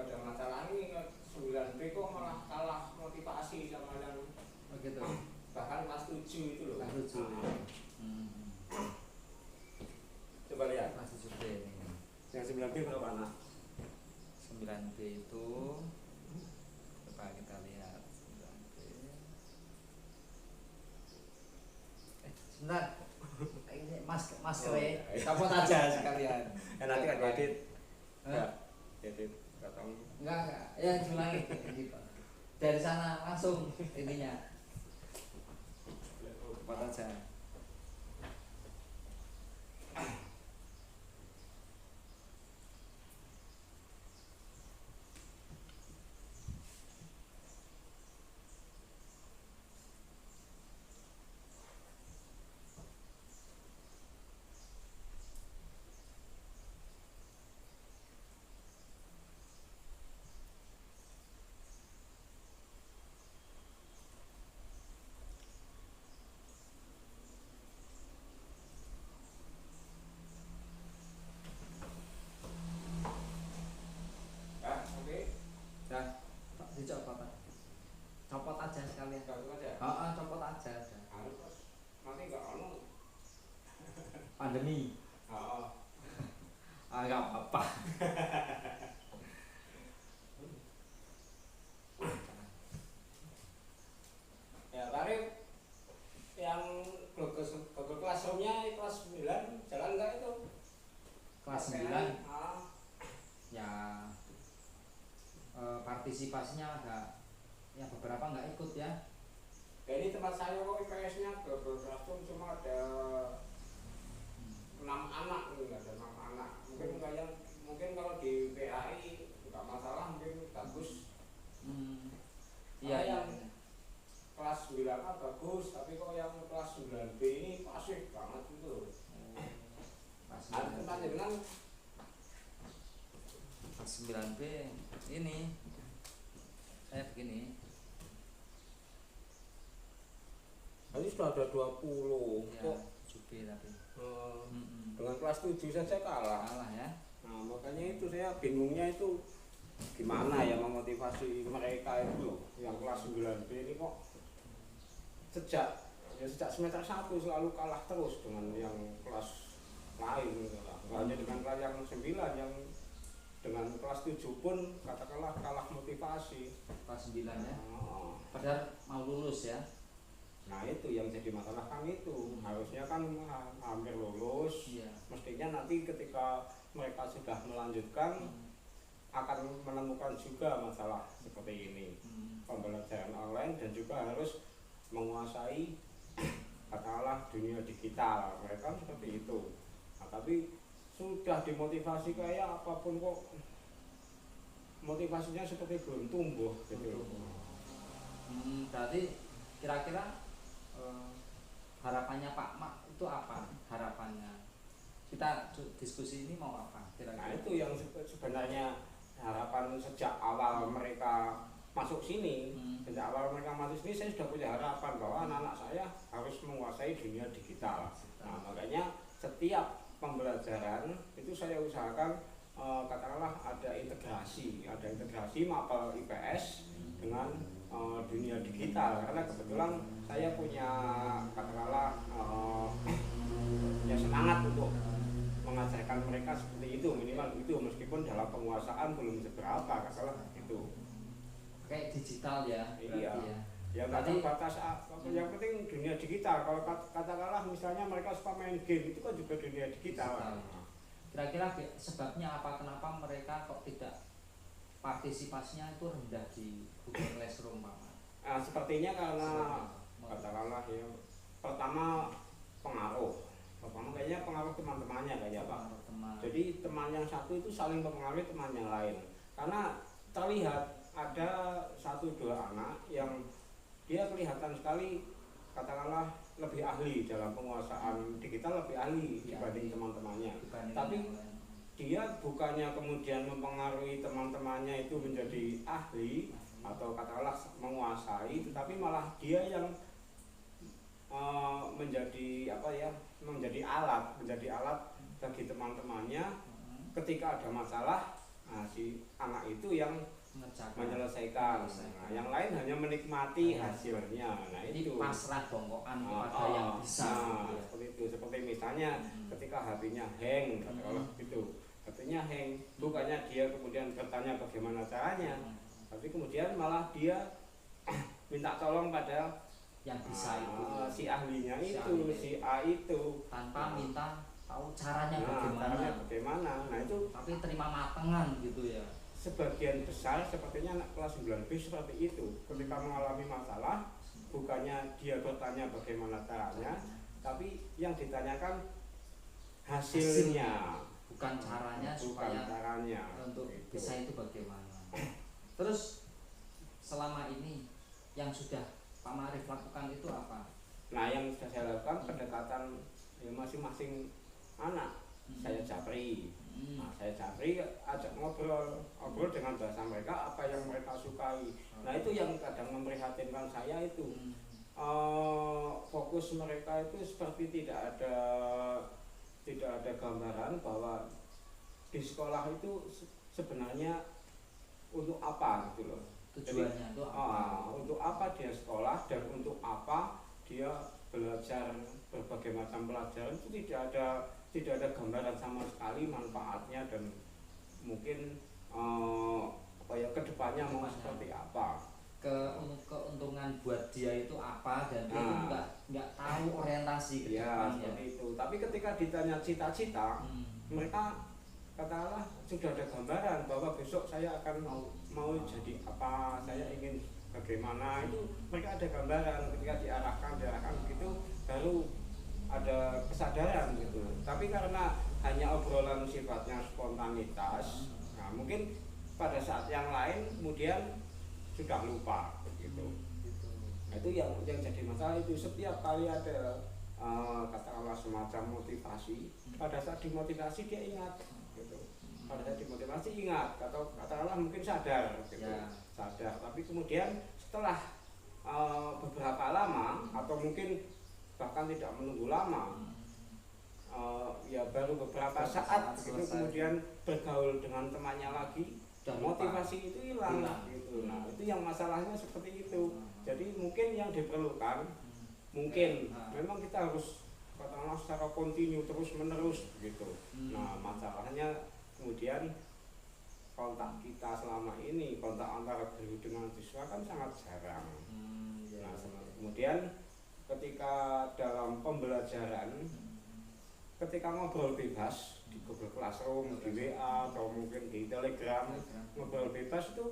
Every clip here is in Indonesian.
ada masalah ini 9B kok malah kalah motivasi sama yang begitu. Bahkan kelas 7 itu loh. Kelas 7. Coba lihat. Kelas 7B ini. Yang 9B berapa anak? 9B itu coba kita lihat 9B. Sebentar. Ini mas kere. Copot aja sekalian. Nanti ada edit. Enggak. Edit potong. Enggak. Ya diulangi gitu. Dari sana langsung intinya. Copot aja. Dicopot, copot aja sekalian. Copot aja. Copot aja. Harus nanti nggak ono Pandemi. Nggak apa-apa. Ya tarif yang Google Classroom-nya kelas 9 jalan nggak itu? Kelas 9. Ya partisipasinya agak ya beberapa nggak ikut ya. Jadi tempat saya kok IPS-nya Google Classroom cuma ada 6 anak nih, ada 6 anak. Mungkin kalau di PAI nggak masalah, mungkin bagus. Iya yang kelas 9A bagus, tapi kok yang kelas 9B ini pasif banget itu. Tempat dengan 9B ini saya begini. Tadi sudah ada 20 ya, kok 7B tapi dengan kelas 7 saja kalah ya. Nah makanya itu saya bingungnya itu gimana ya memotivasi mereka itu yang kelas 9B ini kok sejak semester 1 selalu kalah terus dengan yang kelas lain gitu lah. Nggak hanya dengan kelas yang 9, yang dengan kelas 7 pun katakanlah kalah motivasi. Kelas 9 ya. Padahal mau lulus ya. Nah itu yang jadi masalah kan itu. Harusnya kan hampir lulus. Iya. Mestinya nanti ketika mereka sudah melanjutkan akan menemukan juga masalah seperti ini. Pembelajaran online dan juga harus menguasai katakanlah dunia digital. Mereka seperti itu. Nah, tapi sudah dimotivasi kayak apapun kok motivasinya seperti belum tumbuh gitu. Berarti kira-kira harapannya Pak Mak itu apa? Harapannya kita diskusi ini mau apa kira-kira? Nah itu yang sebenarnya harapan sejak awal mereka masuk sini. Sejak awal mereka masuk sini saya sudah punya harapan bahwa anak-anak saya harus menguasai dunia digital. Nah makanya setiap pembelajaran itu saya usahakan katakanlah ada integrasi mapel IPS dengan dunia digital, karena kebetulan saya punya katakanlah ya semangat untuk mengajarkan mereka seperti itu, minimal itu, meskipun dalam penguasaan belum seberapa katakanlah itu. Kayak digital ya. Iya. Ya berarti batas yang penting dunia digital. Kalau katakanlah misalnya mereka suka main game, itu kan juga dunia digital. Kira-kira sebabnya apa, kenapa mereka kok tidak partisipasinya itu rendah di Google Classroom Pak? Nah, sepertinya karena katakanlah ya pertama kayaknya pengaruh teman-temannya kayaknya Pak. Jadi teman yang satu itu saling mempengaruhi teman yang lain. Karena terlihat ada 1-2 anak yang dia kelihatan sekali katakanlah lebih ahli dalam penguasaan digital, lebih ahli dibanding teman-temannya. Tapi dia bukannya kemudian mempengaruhi teman-temannya itu menjadi ahli atau katakanlah menguasai, tetapi malah dia yang menjadi alat bagi teman-temannya ketika ada masalah Nah, si anak itu yang menyelesaikan. Nah, yang lain hanya menikmati hasilnya. Nah, itu pasrah bongkokan kepada yang bisa. Nah, seperti itu. Seperti misalnya ketika HP-nya hang, katakanlah gitu. HP-nya hang, bukannya dia kemudian bertanya bagaimana caranya, tapi kemudian malah dia minta tolong pada yang bisa itu, si ahlinya itu, si A itu, tanpa minta tahu caranya bagaimana. Nah, itu tapi terima matengan gitu ya. Sebagian besar sepertinya anak kelas 9B seperti itu. Ketika mengalami masalah, bukannya dia bertanya bagaimana caranya, tapi yang ditanyakan hasilnya, bukan caranya, supaya untuk gitu. Bisa itu bagaimana. Terus selama ini yang sudah Pak Marif lakukan itu apa? Nah, yang sudah saya lakukan pendekatan ya masing-masing anak. Saya japri. Nah, saya cari, ajak ngobrol dengan bahasa mereka, apa yang mereka sukai. Nah, itu yang kadang memprihatinkan saya itu. Fokus mereka itu seperti tidak ada gambaran bahwa di sekolah itu sebenarnya untuk apa gitu loh. Tujuannya itu apa? Untuk apa dia sekolah dan untuk apa dia belajar berbagai macam pelajaran, itu tidak ada gambaran sama sekali manfaatnya dan mungkin kedepannya mau seperti apa, keuntungan buat dia itu apa, dan dia itu nggak tahu orientasi ke depannya. Seperti itu. Tapi ketika ditanya cita-cita, mereka katakanlah sudah ada gambaran bahwa besok saya akan mau jadi apa, saya ingin bagaimana, itu mereka ada gambaran. Ketika diarahkan begitu baru ada kesadaran gitu. Tapi karena hanya obrolan sifatnya spontanitas, nah mungkin pada saat yang lain kemudian sudah lupa begitu. Nah, itu yang jadi masalah itu. Setiap kali ada katakanlah semacam motivasi, pada saat dimotivasi dia ingat gitu. Pada saat dimotivasi ingat, atau katakanlah mungkin sadar gitu. Sadar, tapi kemudian setelah beberapa lama atau mungkin bahkan tidak menunggu lama, baru beberapa saat gitu, kemudian bergaul dengan temannya lagi, motivasi itu hilang gitu. Nah, itu yang masalahnya seperti itu. Jadi mungkin yang diperlukan memang kita harus katakanlah secara kontinu terus menerus gitu. Nah, masalahnya kemudian kontak kita selama ini, kontak antara guru dengan siswa kan sangat jarang. Nah, kemudian ketika dalam pembelajaran, ketika ngobrol bebas di Google Classroom, di WA atau mungkin di Telegram, ngobrol bebas itu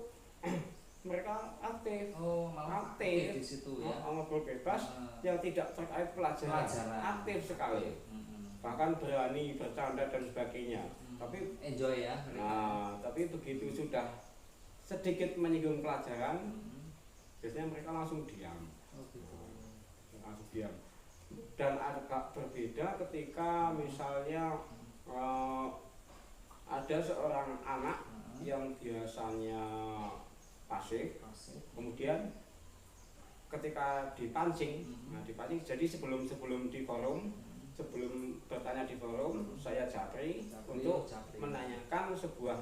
mereka aktif, aktif di situ ya. Ngobrol bebas yang tidak terkait pelajaran, aktif sekali, bahkan berani bercanda dan sebagainya. Tapi enjoy ya. Nah, tapi begitu sudah sedikit menyinggung pelajaran, biasanya mereka langsung diam. Langsung diam. Dan agak berbeda ketika misalnya ada seorang anak yang biasanya pasif, kemudian ketika dipancing, jadi sebelum di forum, sebelum bertanya di forum, saya japri untuk menanyakan sebuah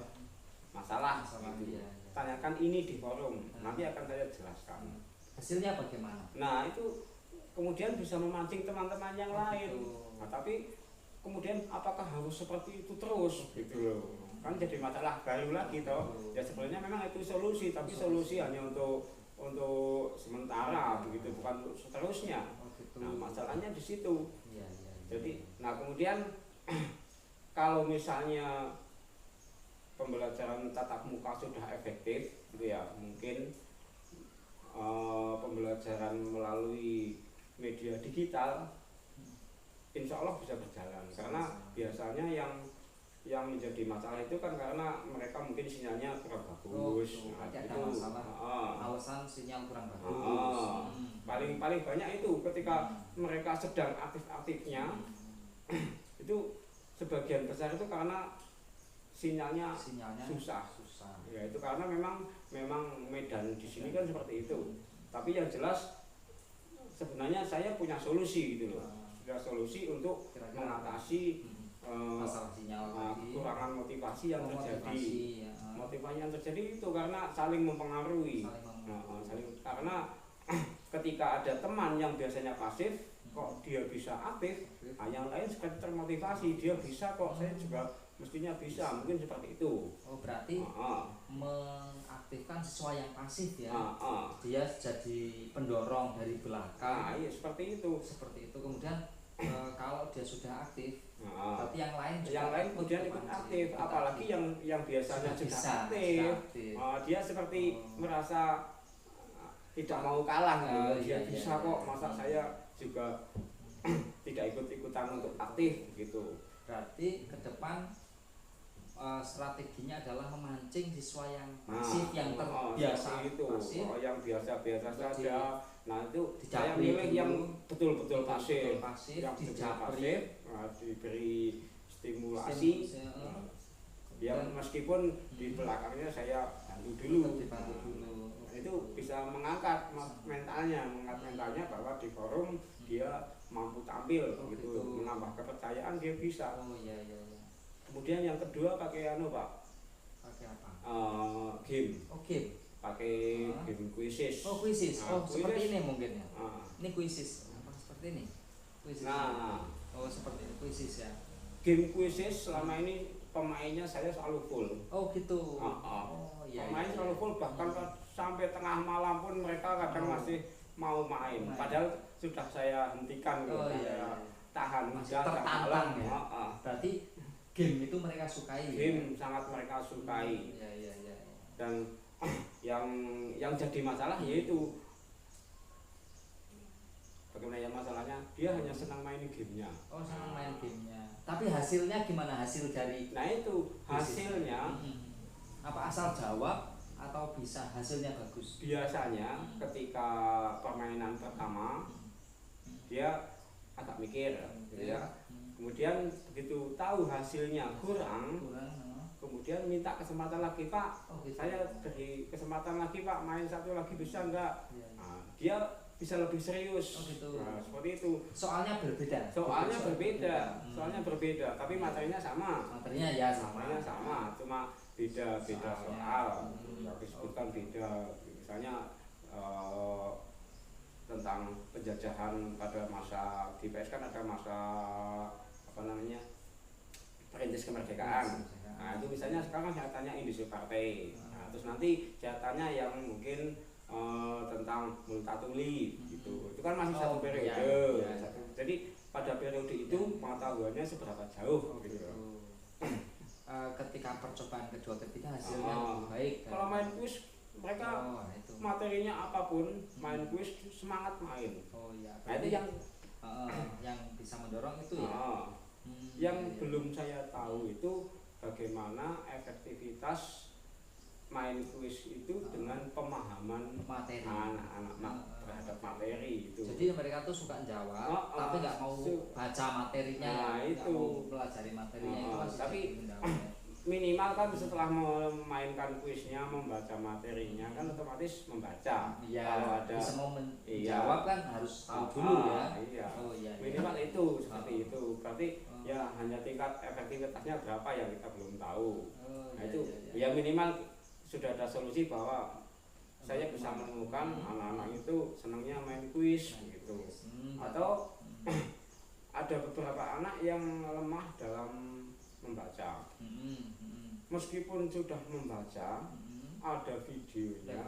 masalah gitu. Tanyakan ini di forum, nanti akan saya jelaskan. Hasilnya bagaimana? Nah, itu kemudian bisa memancing teman-teman yang lain. Nah, tapi kemudian apakah harus seperti itu terus gitu loh? Kan jadi masalah baru lagi toh. Ya sebenarnya memang itu solusi, tapi solusi hanya untuk sementara begitu, bukan untuk seterusnya. Nah, masalahnya di situ. Jadi, nah kemudian kalau misalnya pembelajaran tatap muka sudah efektif gitu ya, mungkin pembelajaran melalui media digital insya Allah bisa berjalan, karena biasanya yang menjadi masalah itu kan karena mereka mungkin sinyalnya kurang bagus. Ada masalah alasan sinyal kurang bagus. Paling banyak itu ketika mereka sedang aktif-aktifnya itu sebagian besar itu karena sinyalnya susah. Ya itu karena memang medan di sini kan seperti itu. Tapi yang jelas sebenarnya saya punya solusi gitu loh. Sudah solusi untuk mengatasi masalah sinyal tadi, kekurangan motivasi yang terjadi. Ya. Motivasi yang terjadi itu karena saling mempengaruhi. Karena ketika ada teman yang biasanya pasif, kok dia bisa aktif, yang lain sekali termotivasi, dia bisa kok, saya juga mestinya bisa, mungkin seperti itu. Oh berarti mengaktifkan siswa yang pasif ya, dia jadi pendorong dari belakang. Iya seperti itu. Kemudian kalau dia sudah aktif, berarti yang lain kemudian ikut aktif. Apalagi yang biasanya sudah aktif. Dia seperti merasa tidak mau kalah, dia bisa kok, masa saya juga tidak ikut-ikutan untuk aktif gitu. Berarti ke depan strateginya adalah memancing siswa yang pasif, yang terbiasa itu, yang biasa-biasa saja. Nah itu saya Dicapri milih yang betul-betul pasif, yang dicapri, diberi stimulasi. Ya meskipun di belakangnya saya bantu dulu. Itu bisa mengangkat mentalnya bahwa di forum dia mampu tampil gitu, menambah kepercayaan dia bisa. Kemudian yang kedua pakai Pak. Pakai apa? Game. Game. Pakai game quizzes. Quizzes. Seperti ini mungkin ya. Ini quizzes. Apa seperti ini? Quizzes. Seperti quizzes ya. Game quizzes selama ini pemainnya saya selalu full. Gitu. Pemain selalu full, bahkan sampai tengah malam pun mereka kadang masih mau main. Padahal sudah saya hentikan tahan masih tertantang ya. Berarti game itu mereka sukai. Game sangat mereka sukai. Dan yang jadi masalah yaitu bagaimana ya masalahnya, dia hanya senang main gamenya. Senang main gamenya. Tapi hasilnya gimana, hasil dari? Nah itu hasilnya apa, asal jawab atau bisa hasilnya bagus? Biasanya ketika permainan pertama dia agak mikir gitu ya. Kemudian begitu tahu hasilnya kurang, kemudian minta kesempatan lagi, Pak. Saya beri kesempatan lagi, Pak, main satu lagi bisa enggak? Dia bisa lebih serius. Seperti itu. Soalnya berbeda. Soalnya berbeda, tapi materinya sama. Materinya sama, cuma beda soal. Disebutkan beda. Misalnya tentang penjajahan pada masa di PS kan ada masa perintis kemerdekaan. Nah itu misalnya sekarang saya tanya industri partai. Terus nanti saya tanya yang mungkin tentang multatuli gitu. Itu kan masih satu periode. Jadi pada periode itu pengetahuannya seberapa jauh gitu. Ketika percobaan kedua ketiga hasilnya lebih baik. Kalau main quiz mereka materinya apapun, main quiz semangat main. Nah itu yang bisa mendorong itu ya. Yang belum saya tahu itu bagaimana efektivitas main quiz itu dengan pemahaman materi anak-anak terhadap materi itu. Jadi mereka tuh suka jawab, tapi nggak mau baca materinya, nggak mau pelajari materinya itu masih. Tapi minimal kan setelah memainkan kuisnya, membaca materinya kan otomatis membaca. Kalau ada bisa mau menjawab kan harus tahu dulu ya. Minimal itu seperti itu. Berarti ya hanya tingkat efektivitasnya berapa yang kita belum tahu. Nah itu ya minimal sudah ada solusi bahwa saya bisa menemukan anak-anak itu senangnya main kuis gitu. Atau ada beberapa anak yang lemah dalam membaca. Meskipun sudah membaca, ada videonya.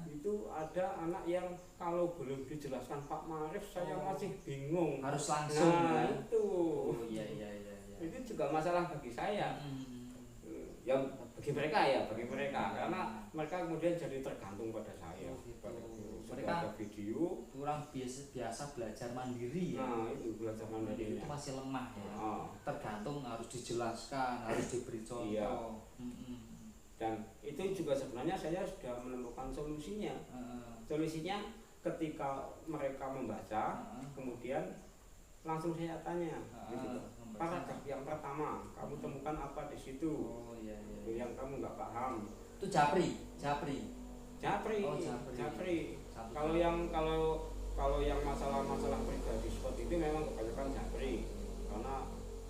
Itu ada anak yang kalau belum dijelaskan Pak Marif saya masih bingung. Harus langsung. Nah, itu. Iya. Itu juga masalah bagi saya. Yang bagi mereka karena mereka kemudian jadi tergantung pada saya. Mereka ada video kurang biasa belajar mandiri ya. Nah itu belajar mandiri itu masih lemah ya. Tergantung harus dijelaskan, harus diberi contoh. Iya. Dan itu juga sebenarnya saya sudah menemukan solusinya. Solusinya ketika mereka membaca, kemudian langsung saya tanya, paragraf yang pertama kamu temukan apa di situ? Yang kamu nggak paham? Itu japri. Kalau yang masalah pribadi seperti itu memang kebanyakan japri, karena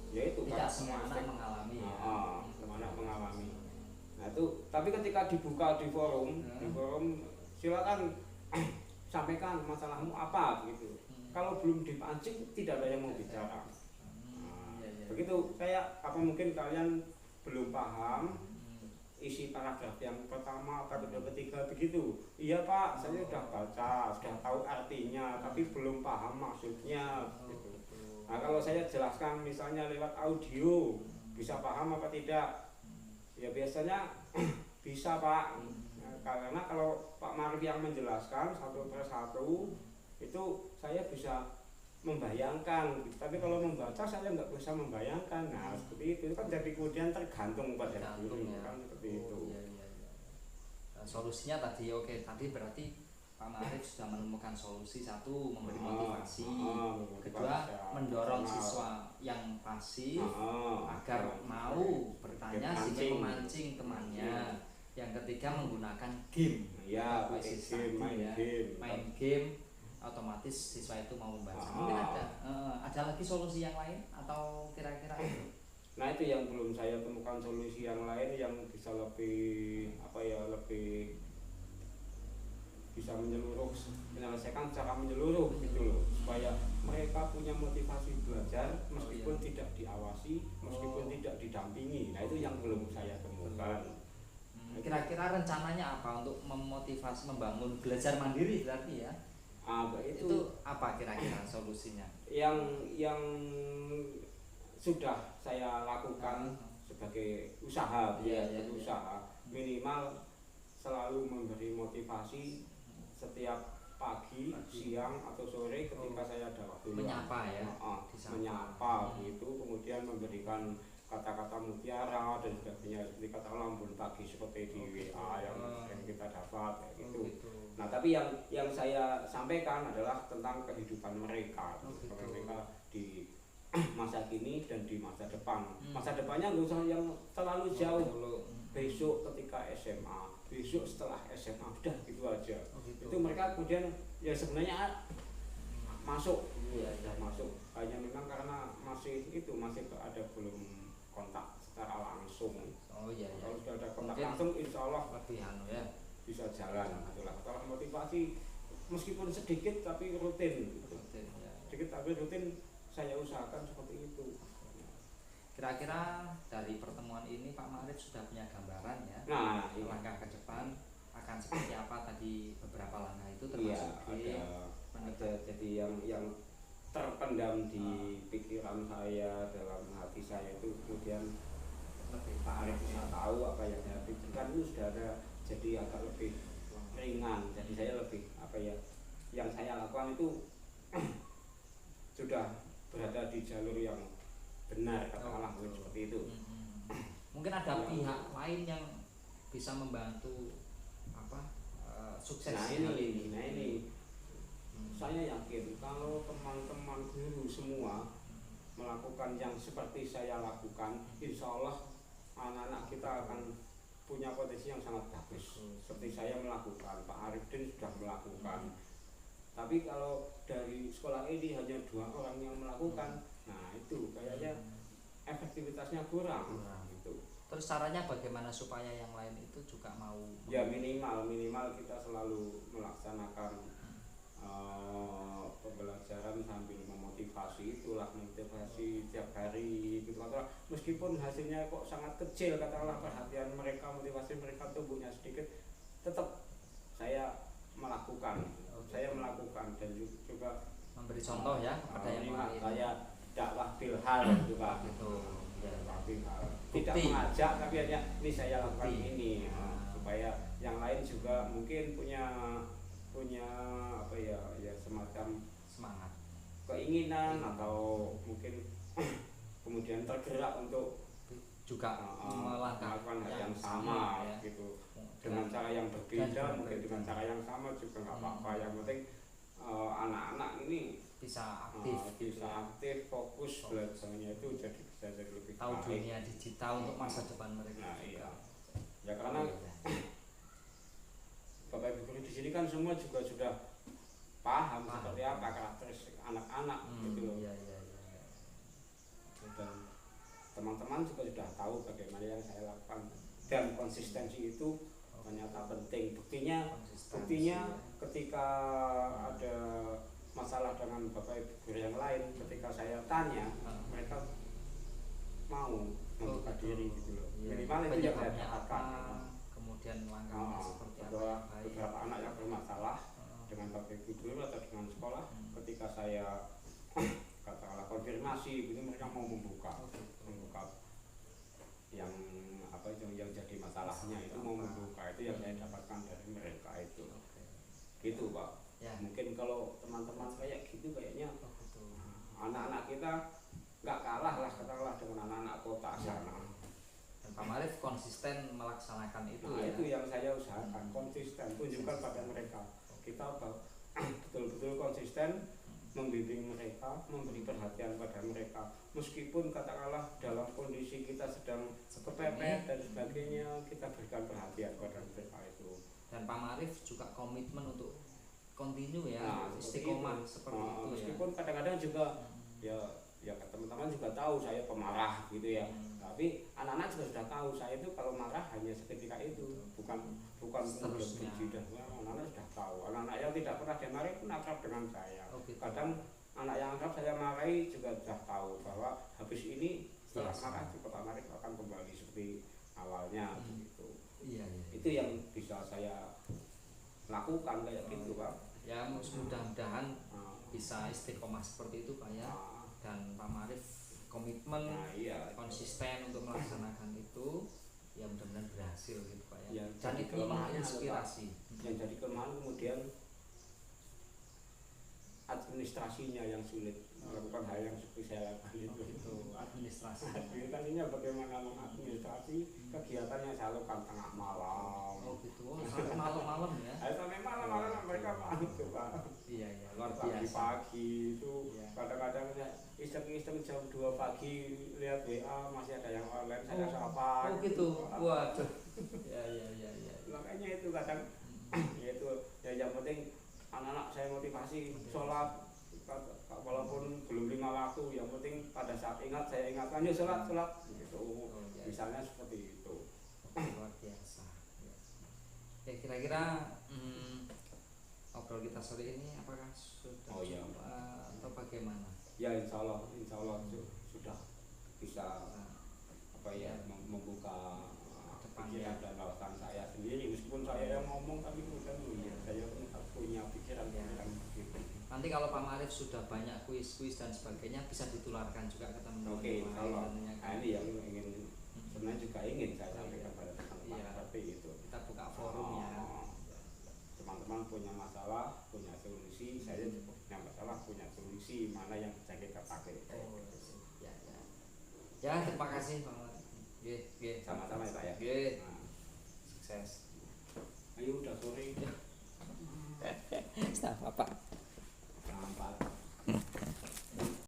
Ya itu tidak semua anak mengalami ya. Semua anak mengalami. Nah itu, tapi ketika dibuka di forum, silakan sampaikan masalahmu apa gitu. Kalau belum dipancing tidak ada yang mau bicara. Begitu saya apa mungkin kalian belum paham isi paragraf yang pertama, paragraf ketiga begitu. Iya Pak, saya sudah baca, sudah tahu artinya, tapi belum paham maksudnya. Gitu. Nah kalau saya jelaskan misalnya lewat audio, bisa paham apa tidak? Ya biasanya bisa Pak. Nah, karena kalau Pak Marif yang menjelaskan satu persatu itu saya bisa membayangkan, tapi kalau membaca saya nggak bisa membayangkan. Nah seperti itu kan jadi kemudian tergantung pada guru ya. Kan seperti itu. Iya. Nah, solusinya tadi tadi berarti Pak Marif sudah menemukan solusi, satu memberi motivasi, kedua mendorong siswa yang pasif agar mau bertanya sehingga memancing temannya, yang ketiga menggunakan game, ya main game otomatis siswa itu mau membaca. Mungkin ada lagi solusi yang lain atau kira-kira itu? Nah itu yang belum saya temukan solusi yang lain yang bisa lebih lebih bisa menyeluruh, menyelesaikan secara menyeluruh gitu loh, supaya mereka punya motivasi belajar meskipun tidak diawasi, meskipun tidak didampingi. Nah itu yang belum saya temukan. Kira-kira rencananya apa untuk memotivasi membangun belajar mandiri berarti ya? Itu apa kira-kira solusinya? Yang sudah saya lakukan sebagai usaha, usaha minimal selalu memberi motivasi setiap pagi, siang atau sore ketika saya ada waktu menyapa menyapa gitu, kemudian memberikan kata-kata mutiara dan sebagainya, seperti kata lambun pagi seperti di WA yang kita dapat kayak gitu. Nah tapi yang saya sampaikan adalah tentang kehidupan mereka, mereka di masa kini dan di masa depan. Masa depannya nggak usah yang terlalu jauh. Besok ketika SMA, besok setelah SMA, udah gitu aja. Itu mereka kemudian ya sebenarnya masuk, masuk. Hanya memang karena masih ada belum kontak secara langsung. Kalau sudah ada kontak langsung, insya Allah lebih bisa jalan. Itulah kalau motivasi meskipun sedikit tapi rutin. Sedikit tapi rutin saya usahakan seperti itu. Kira-kira dari pertemuan ini Pak Marif sudah punya gambaran ya? Langkah ke depan akan seperti apa tadi beberapa langkah itu termasuk ada jadi yang terpendam di pikiran saya, dalam hati saya itu kemudian Pak Arif bisa tahu apa yang saya pikirkan itu sudah ada, jadi agak lebih ringan. Jadi saya lebih yang saya lakukan itu sudah berada di jalur yang benar, katakanlah seperti itu. Mungkin ada pihak lain yang bisa membantu sukses. Nah ini saya yakin kalau teman-teman guru semua melakukan yang seperti saya lakukan, insya Allah anak-anak kita akan punya potensi yang sangat bagus. Seperti saya melakukan, Pak Arifdin sudah melakukan. Tapi kalau dari sekolah ini hanya 2 orang yang melakukan, nah itu kayaknya efektivitasnya kurang. Gitu. Terus caranya bagaimana supaya yang lain itu juga mau? Ya minimal kita selalu melaksanakan pembelajaran sambil memotivasi, itulah motivasi tiap hari gitu. Meskipun hasilnya kok sangat kecil, katakanlah perhatian mereka, motivasi mereka tumbuhnya sedikit, tetap saya melakukan. Saya melakukan dan juga memberi contoh ya kepada yang lain. Saya dakwah bilhal juga gitu. Tidak mengajak tapi hanya ini saya lakukan ini supaya yang lain juga mungkin punya semacam semangat, keinginan atau mungkin kemudian tergerak untuk juga melakukan hal yang sama gitu, dengan cara yang berbeda, mungkin dengan cara yang sama juga nggak apa-apa. Yang penting anak-anak ini bisa aktif, fokus belajarnya itu bisa jadi lebih tahu dunia digital untuk masa depan mereka. Nah, iya. Ya karena Bapak Ibu guru di sini kan semua juga sudah paham seperti apa karakteristik anak-anak gitu loh. Iya. Dan teman-teman juga sudah tahu bagaimana yang saya lakukan, dan konsistensi itu ternyata penting. Buktinya ketika ada masalah dengan bapak ibu guru yang lain, ketika saya tanya mereka mau membuka diri gitu loh. Minimal itu yang saya dapatkan. Kemudian langkahnya seperti apa? Beberapa anak yang bermasalah dengan bapak ibu guru atau dengan sekolah, ketika saya katakanlah konfirmasi gitu, mereka mau membuka yang apa itu yang jadi masalahnya, itu mau membuka, itu yang saya dapatkan dari mereka itu. Gitu Pak. Ya. Mungkin kalau teman-teman kayak gitu kayaknya anak-anak kita nggak kalah lah katakanlah dengan anak-anak kota sana. Dan Pak Marif konsisten melaksanakan itu. Nah, itu yang saya usahakan, konsisten, tunjukkan pada mereka. Kita betul-betul konsisten membimbing mereka, memberi perhatian pada mereka. Meskipun katakanlah dalam kondisi kita sedang kepepet dan sebagainya, kita berikan perhatian pada mereka itu. Dan Pak Marif juga komitmen untuk kontinu ya, istiqomah seperti itu. Meskipun kadang-kadang juga ya teman-teman juga tahu saya pemarah gitu ya. Tapi anak-anak juga sudah tahu saya itu kalau marah hanya seketika itu, bukan seterusnya. Anak-anak sudah tahu. Anak-anak yang tidak pernah dimarahi pun akrab dengan saya. Kadang anak yang akrab saya marahi juga sudah tahu bahwa habis ini setelah marah juga Pak Marif akan kembali seperti awalnya begitu. Iya. Itu yang bisa saya lakukan kayak gitu Pak. Ya mudah-mudahan bisa istiqomah seperti itu Pak ya. Dan Pak Marif komitmen konsisten untuk melaksanakan itu, ya mudah-mudahan berhasil gitu Pak ya. Dan itu menginspirasi. Yang jadi kelemahan kemudian administrasinya yang sulit, melakukan hal yang seperti saya lakukan itu. Administrasi. Tadinya bagaimana mengadministrasi kegiatannya saya lakukan tengah malam. Oh gitu, sampai malam-malam ya? Sampai malam mereka panik tuh Pak. Iya, luar biasa. Pagi itu kadang-kadang iseng-iseng jam 2 pagi lihat WA masih ada yang online, saya sapa. Oh gitu, waduh. Ya. Makanya itu kadang yaitu ya yang penting anak-anak saya motivasi sholat, walaupun belum 5 waktu, yang penting pada saat ingat saya ingatkan yuk sholat gitu. Misalnya seperti itu. Luar biasa. Ya kira-kira obrol kita sore ini apakah sudah atau bagaimana? Ya insya Allah sudah bisa membuka pikiran dan wawasan saya sendiri, meskipun saya yang ngomong tapi bukan saya punya pikiran begitu. Nanti kalau Pak Marif sudah banyak kuis dan sebagainya bisa ditularkan juga ke teman-teman. Oke, kalau ini yang ingin sebenarnya juga ingin saya sampaikan pada teman-teman seperti itu. Kita buka forumnya. Teman-teman punya masalah, punya solusi, saya juga punya masalah, punya solusi, mana yang bisa kita pakai. Ya, terima kasih Pak Marif. Sama-sama ya Pak ya. Sukses. Ayo udah sore. Staf Bapak.